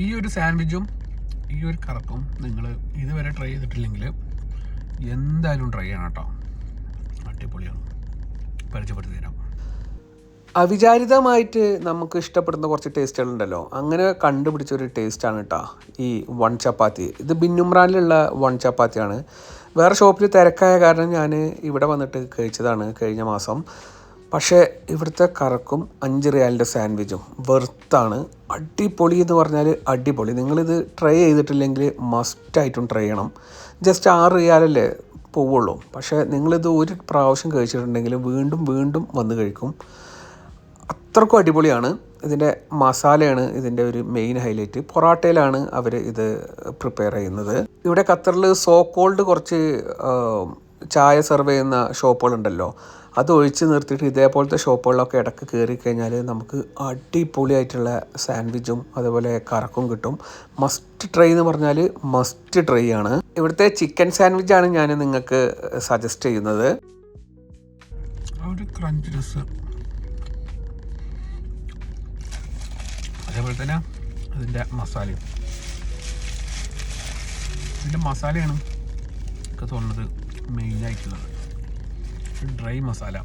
ഈ ഒരു സാൻഡ്വിച്ചും ഈ ഒരു കറക്കും നിങ്ങൾ ഇതുവരെ ട്രൈ ചെയ്തിട്ടില്ലെങ്കിൽ എന്തായാലും ട്രൈ ചെയ്യണം കേട്ടോ. അടിപൊളിയാണ്. പരിചയപ്പെടുത്തി തരാം. അവിചാരിതമായിട്ട് നമുക്ക് ഇഷ്ടപ്പെടുന്ന കുറച്ച് ടേസ്റ്റുകളുണ്ടല്ലോ, അങ്ങനെ കണ്ടുപിടിച്ചൊരു ടേസ്റ്റാണ് കേട്ടോ ഈ വൺ ചപ്പാത്തി. ഇത് ബിന്നുമ്രാനിലുള്ള വൺ ചപ്പാത്തിയാണ്. വേറെ ഷോപ്പിൽ തിരക്കായ കാരണം ഞാൻ ഇവിടെ വന്നിട്ട് കഴിച്ചതാണ് കഴിഞ്ഞ മാസം. പക്ഷേ ഇവിടുത്തെ കറക്കും 5 റിയാലിൻ്റെ സാൻഡ്വിച്ചും വെർത്താണ്. അടിപൊളി എന്ന് പറഞ്ഞാൽ അടിപൊളി. നിങ്ങളിത് ട്രൈ ചെയ്തിട്ടില്ലെങ്കിൽ മസ്റ്റായിട്ടും ട്രൈ ചെയ്യണം. ജസ്റ്റ് 6 റിയാലല്ലേ പോവുള്ളൂ. പക്ഷേ നിങ്ങളിത് ഒരു പ്രാവശ്യം കഴിച്ചിട്ടുണ്ടെങ്കിൽ വീണ്ടും വീണ്ടും വന്ന് കഴിക്കും. അത്രക്കും അടിപൊളിയാണ്. ഇതിൻ്റെ മസാലയാണ് ഇതിൻ്റെ ഒരു മെയിൻ ഹൈലൈറ്റ്. പൊറാട്ടയിലാണ് അവർ ഇത് പ്രിപ്പയർ ചെയ്യുന്നത്. ഇവിടെ ഖത്തറിൽ സോ കോൾഡ് കുറച്ച് ചായ സെർവ് ചെയ്യുന്ന ഷോപ്പുകളുണ്ടല്ലോ, അത് ഒഴിച്ച് നിർത്തിയിട്ട് ഇതേപോലത്തെ ഷോപ്പുകളിലൊക്കെ ഇടയ്ക്ക് കയറി കഴിഞ്ഞാൽ നമുക്ക് അടിപൊളിയായിട്ടുള്ള സാൻഡ്വിച്ചും അതുപോലെ കറക്കും കിട്ടും. മസ്റ്റ് ട്രൈ എന്ന് പറഞ്ഞാൽ മസ്റ്റ് ട്രൈ ആണ്. ഇവിടുത്തെ ചിക്കൻ സാൻഡ്വിച്ചാണ് ഞാൻ നിങ്ങൾക്ക് സജസ്റ്റ് ചെയ്യുന്നത്. ഒരു ക്രഞ്ചിനെസ്, അതേപോലെ തന്നെ അതിൻ്റെ മസാലയും, ഇതിൻ്റെ മസാലയാണ് എനിക്ക് തോന്നുന്നത് മെയിനായിട്ടുള്ളത്. ഡ്രൈ മസാല.